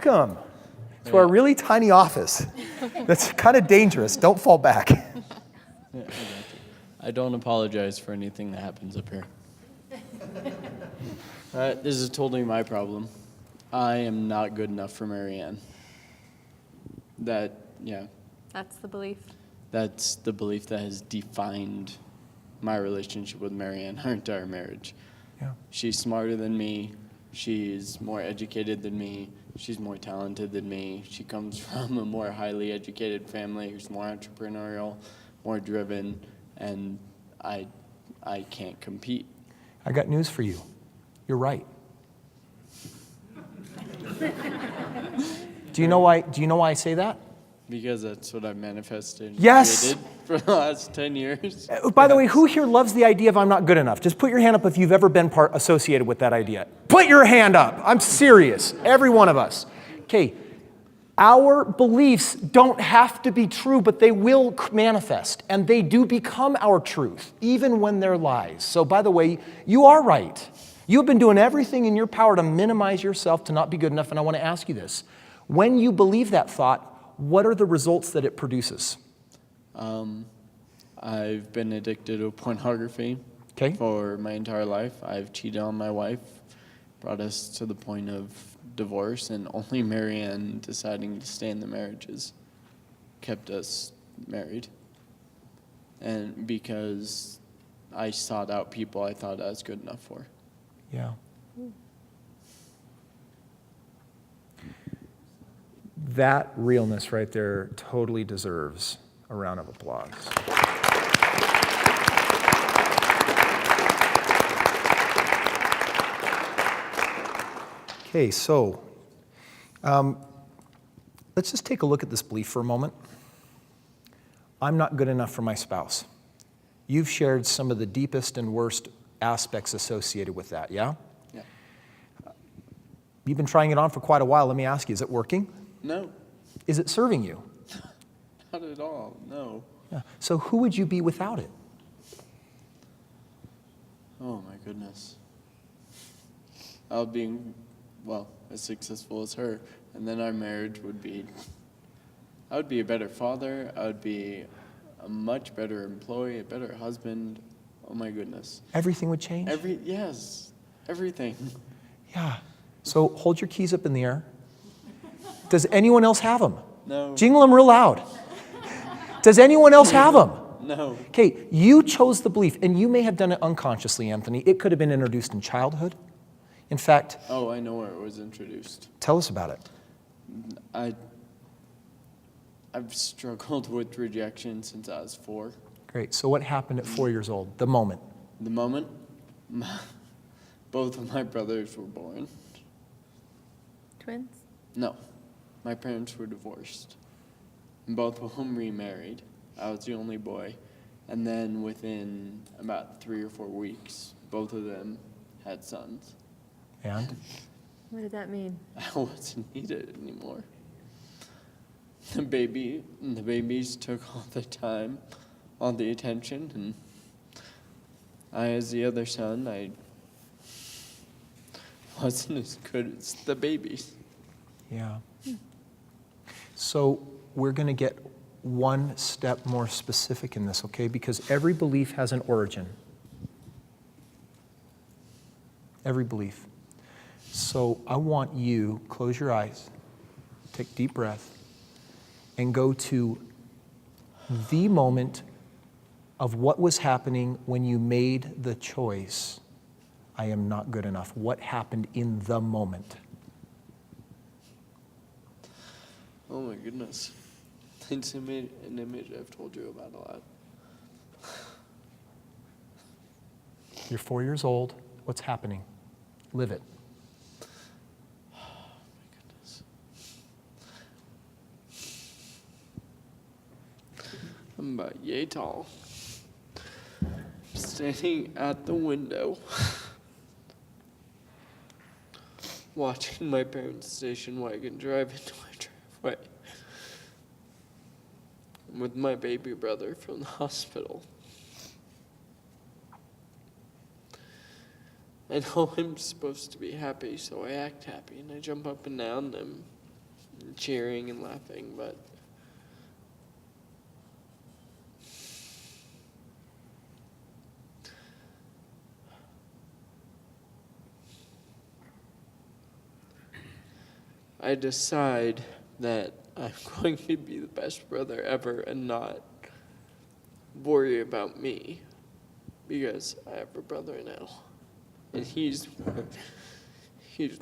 Welcome to our really tiny office. That's kind of dangerous. Don't fall back. Yeah, I don't apologize for anything that happens up here. This is totally my problem. I am not good enough for Marianne. That's the belief. That's the belief that has defined my relationship with Marianne, our entire marriage. Yeah. She's smarter than me. She's more educated than me. She's more talented than me. She comes from a more highly educated family who's more entrepreneurial, more driven, and I can't compete. I got news for you. You're right. Do you know why I say that? Because that's what I've manifested and Yes. created for the last 10 years. By the way, who here loves the idea of I'm not good enough? Just put your hand up if you've ever been associated with that idea. Put your hand up. I'm serious. Every one of us. Okay. Our beliefs don't have to be true, but they will manifest, and they do become our truth, even when they're lies. So, by the way, you are right. You've been doing everything in your power to minimize yourself, to not be good enough, and I want to ask you this. When you believe that thought, what are the results that it produces? I've been addicted to pornography for my entire life. I've cheated on my wife, brought us to the point of divorce, and only Marianne deciding to stay in the marriages kept us married. And because I sought out people I thought I was good enough for. Yeah. That realness right there totally deserves a round of applause. Okay, so let's just take a look at this belief for a moment. I'm not good enough for my spouse. You've shared some of the deepest and worst aspects associated with that, yeah? Yeah. You've been trying it on for quite a while. Let me ask you, is it working? No. Is it serving you? Not at all, no. Yeah. So who would you be without it? Oh my goodness. I would be, as successful as her, and then our marriage would be, I would be a better father, I would be a much better employee, a better husband. Oh my goodness. Everything would change? Yes, everything. Yeah. So hold your keys up in the air. Does anyone else have them? No. Jingle them real loud. Does anyone else have them? No. Okay, you chose the belief, and you may have done it unconsciously, Anthony. It could have been introduced in childhood. In fact... Oh, I know where it was introduced. Tell us about it. I've struggled with rejection since I was 4. Great. So what happened at 4 years old? The moment. The moment both of my brothers were born. Twins? No. My parents were divorced. Both of them remarried. I was the only boy. And then within about 3 or 4 weeks, both of them had sons. And? What did that mean? I wasn't needed anymore. The babies took all the time, all the attention, and I, as the other son, I wasn't as good as the babies. Yeah. So we're going to get one step more specific in this, okay? Because every belief has an origin. Every belief. So I want you, close your eyes, take a deep breath, and go to the moment of what was happening when you made the choice, I am not good enough. What happened in the moment? Oh my goodness. It's an image I've told you about a lot. You're 4 years old. What's happening? Live it. Oh my goodness. I'm about yay tall. Standing at the window. Watching my parents' station wagon drive into my driveway. With my baby brother from the hospital. I know I'm supposed to be happy, so I act happy, and I jump up and down, and cheering and laughing, but I decide that I'm going to be the best brother ever and not worry about me, because I have a brother now, and he's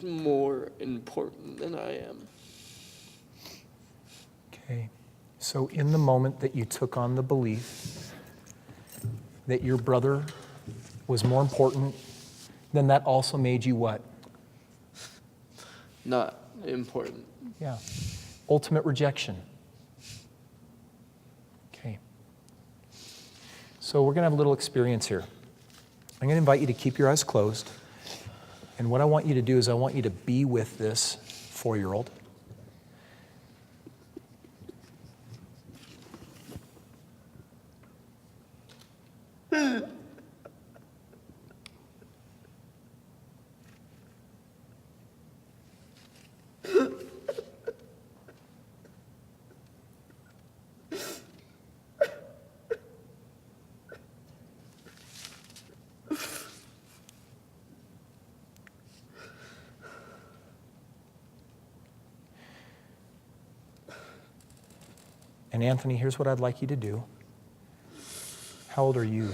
more important than I am. Okay. So in the moment that you took on the belief that your brother was more important, then that also made you what? Not important. Yeah. Ultimate rejection. Okay. So we're going to have a little experience here. I'm going to invite you to keep your eyes closed. And what I want you to do is I want you to be with this 4-year-old. And Anthony, here's what I'd like you to do. How old are you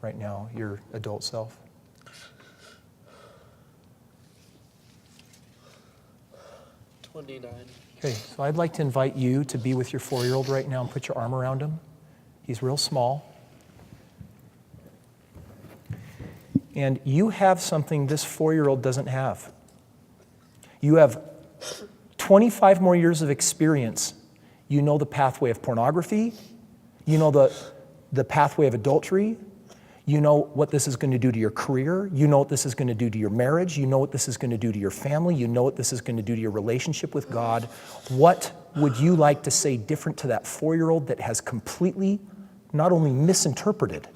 right now, your adult self? 29. Okay, so I'd like to invite you to be with your 4-year-old right now and put your arm around him. He's real small. And you have something this 4-year-old doesn't have. You have 25 more years of experience. You know the pathway of pornography. You know the pathway of adultery. You know what this is going to do to your career. You know what this is going to do to your marriage. You know what this is going to do to your family. You know what this is going to do to your relationship with God. What would you like to say different to that 4-year-old that has completely not only misinterpreted,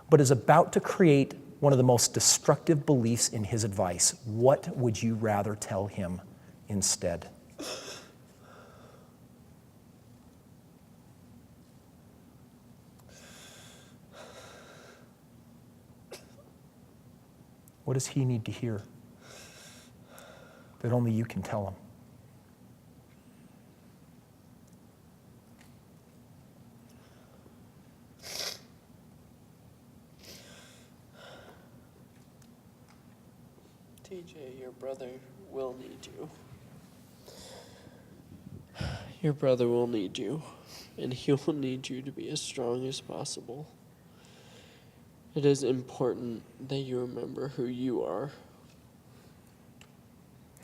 but is about to create one of the most destructive beliefs in his advice? What would you rather tell him instead? What does he need to hear that only you can tell him? TJ, your brother will need you. Your brother will need you, and he will need you to be as strong as possible. It is important that you remember who you are.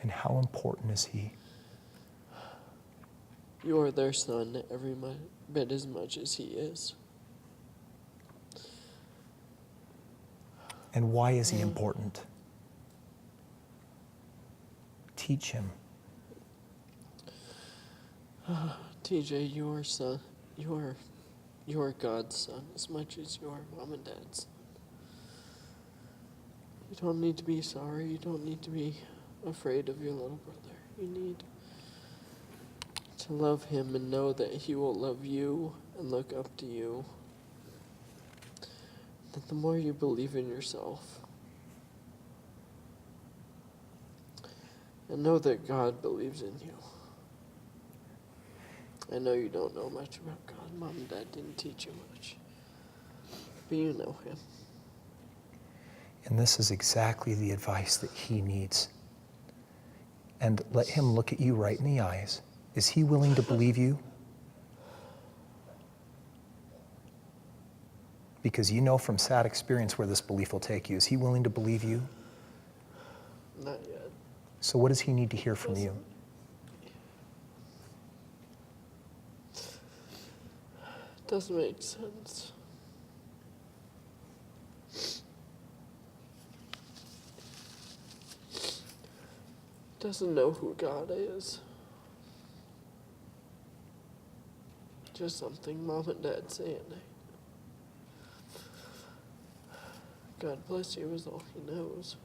And how important is he? You are their son every bit as much as he is. And why is he important? Teach him. TJ, you are son. You are God's son as much as you are mom and dad's son. You don't need to be sorry. You don't need to be afraid of your little brother. You need to love him and know that he will love you and look up to you. That the more you believe in yourself and know that God believes in you. I know you don't know much about God. Mom and Dad didn't teach you much. But you know him. And this is exactly the advice that he needs. And let him look at you right in the eyes. Is he willing to believe you? Because you know from sad experience where this belief will take you. Is he willing to believe you? Not yet. So what does he need to hear from you? Doesn't make sense. Doesn't know who God is. Just something Mom and Dad say at night. God bless you is all he knows.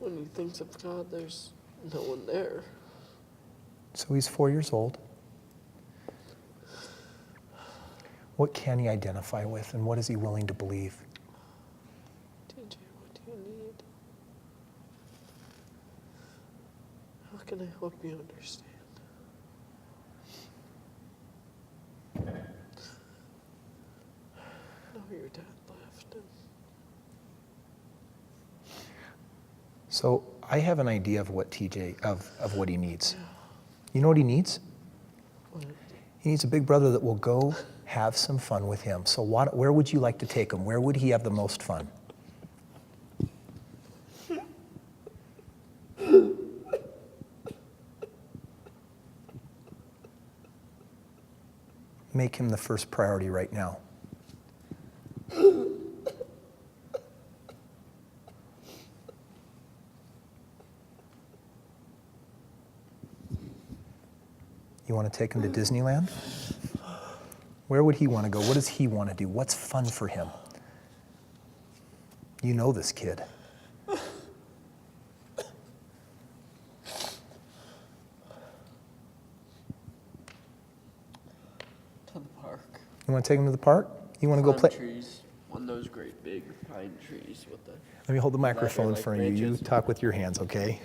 When he thinks of God, there's no one there. So he's 4 years old. What can he identify with, and what is he willing to believe? TJ, what do you need? How can I help you understand? No, your dad left. So I have an idea of what of what he needs. You know what he needs? What? He needs a big brother that will go have some fun with him. So where would you like to take him? Where would he have the most fun? Make him the first priority right now. You want to take him to Disneyland? Where would he want to go? What does he want to do? What's fun for him? You know this kid. To the park. You want to take him to the park? You want to go Climb play? trees. One of those great big pine trees with the... Let me hold the microphone like for you. You branches. talk with your hands, okay?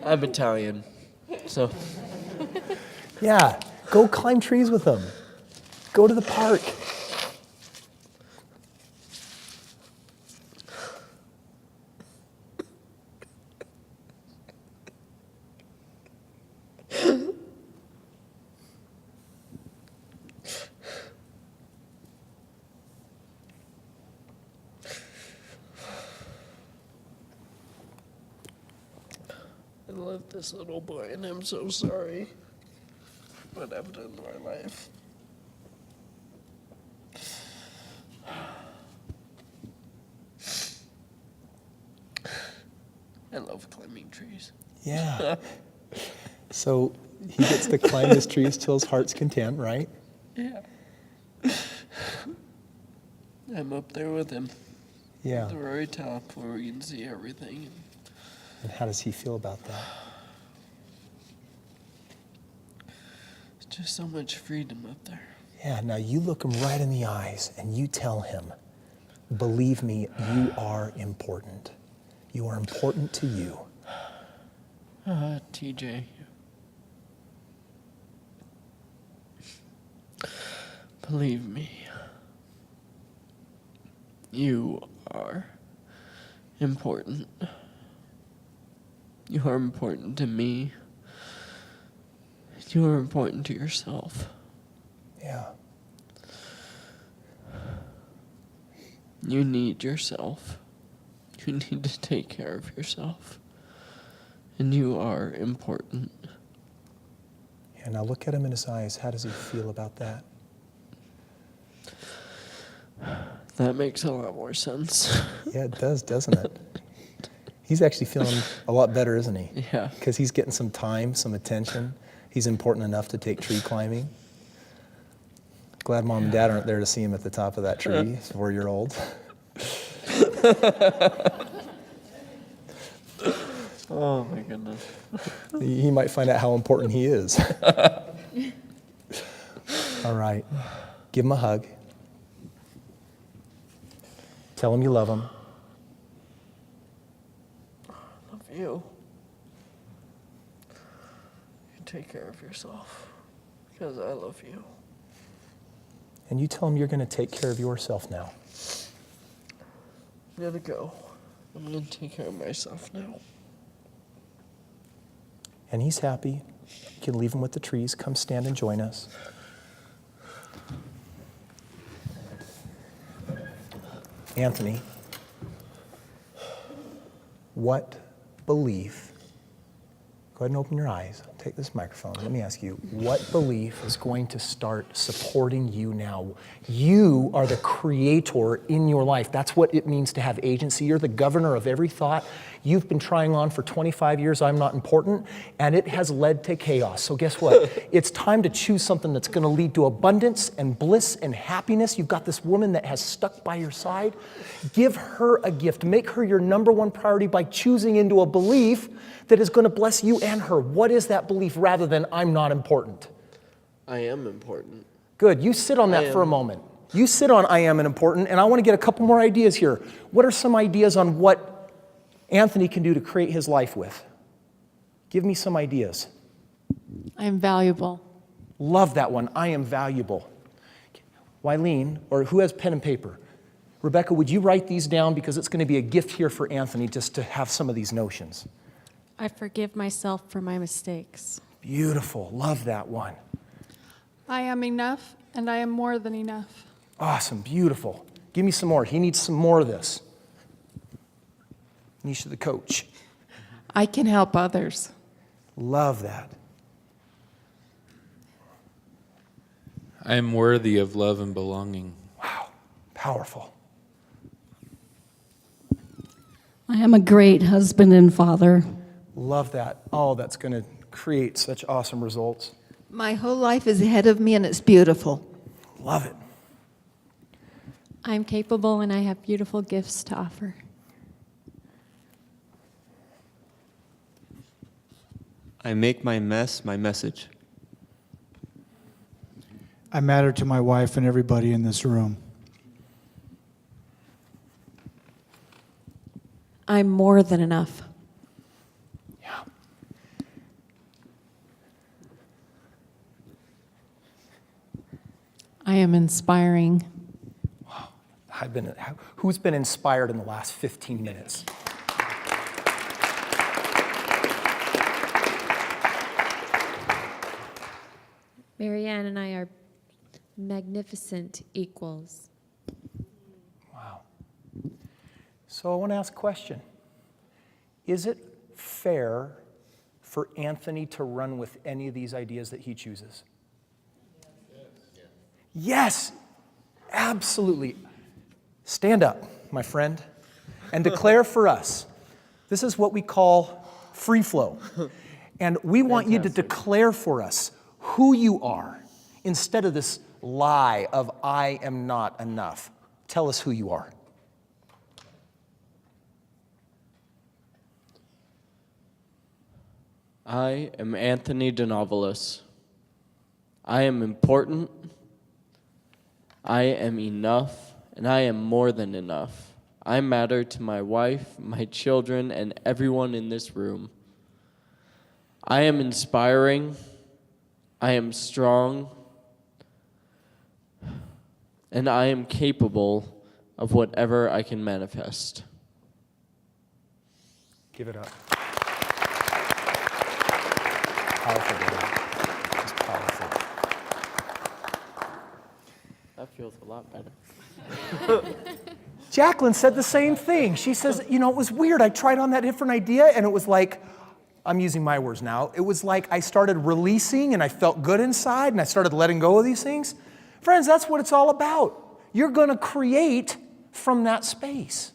I'm Italian, so... Yeah, go climb trees with them. Go to the park. I love this little boy, and I'm so sorry what I've done in my life. I love climbing trees. Yeah. So he gets to climb his trees till his heart's content, right? Yeah. I'm up there with him. Yeah. At the very top where we can see everything. And how does he feel about that? It's just so much freedom up there. Yeah, now you look him right in the eyes and you tell him, believe me, you are important. You are important to you. TJ. Believe me. You are important. You are important to me. You are important to yourself. Yeah. You need yourself. You need to take care of yourself. And you are important. Yeah, now look at him in his eyes. How does he feel about that? That makes a lot more sense. Yeah, it does, doesn't it? He's actually feeling a lot better, isn't he? Yeah. Because he's getting some time, some attention. He's important enough to take tree climbing. Glad mom and dad aren't there to see him at the top of that tree. He's 4-year-old. Oh my goodness. He might find out how important he is. All right. Give him a hug. Tell him you love him. Love you. You take care of yourself. Because I love you. And you tell him you're going to take care of yourself now. I'm gonna go. I'm gonna take care of myself now. And he's happy. You can leave him with the trees. Come stand and join us. Anthony, what belief, go ahead and open your eyes. I'll take this microphone. Let me ask you, what belief is going to start supporting you now? You are the creator in your life. That's what it means to have agency. You're the governor of every thought. You've been trying on for 25 years, I'm not important, and it has led to chaos. So guess what? It's time to choose something that's going to lead to abundance and bliss and happiness. You've got this woman that has stuck by your side. Give her a gift. Make her your number one priority by choosing into a belief that is going to bless you and her. What is that belief rather than I'm not important? I am important. Good. You sit on that for a moment. You sit on I am important, and I want to get a couple more ideas here. What are some ideas on what Anthony can do to create his life with? Give me some ideas. I am valuable. Love that one. I am valuable. Wileen, or who has pen and paper? Rebecca, would you write these down because it's going to be a gift here for Anthony just to have some of these notions. I forgive myself for my mistakes. Beautiful. Love that one. I am enough, and I am more than enough. Awesome. Beautiful. Give me some more. He needs some more of this. Nisha, the coach. I can help others. Love that. I am worthy of love and belonging. Wow. Powerful. I am a great husband and father. Love that. Oh, that's going to create such awesome results. My whole life is ahead of me, and it's beautiful. Love it. I'm capable and I have beautiful gifts to offer. I make my mess my message. I matter to my wife and everybody in this room. I'm more than enough. Yeah. I am inspiring. Wow. Who's been inspired in the last 15 minutes? Marianne and I are magnificent equals. Wow. So I want to ask a question. Is it fair for Anthony to run with any of these ideas that he chooses? Yes, absolutely. Stand up, my friend, and declare for us. This is what we call free flow. And we want you to declare for us who you are instead of this lie of I am not enough. Tell us who you are. I am Anthony DeNovelis. I am important. I am enough, and I am more than enough. I matter to my wife, my children, and everyone in this room. I am inspiring. I am strong. And I am capable of whatever I can manifest. Give it up. Powerful, brother. It's powerful. That feels a lot better. Jacqueline said the same thing. She says, it was weird. I tried on that different idea, and it was like, I'm using my words now. It was like I started releasing, and I felt good inside, and I started letting go of these things. Friends, that's what it's all about. You're going to create from that space.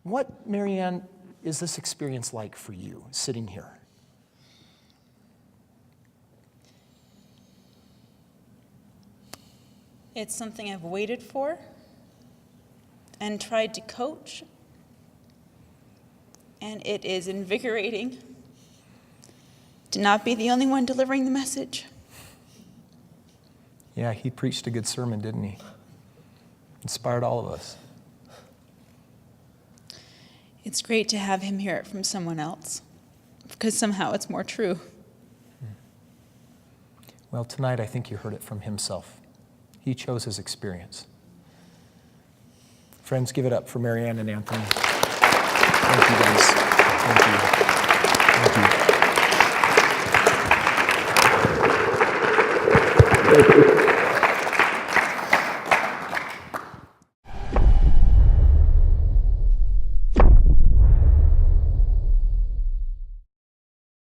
What, Marianne, is this experience like for you, sitting here? It's something I've waited for and tried to coach, and it is invigorating to not be the only one delivering the message. Yeah, he preached a good sermon, didn't he? Inspired all of us. It's great to have him hear it from someone else, because somehow it's more true. Well, tonight I think you heard it from himself. He chose his experience. Friends, give it up for Marianne and Anthony. Thank you, guys. Thank you. Thank you.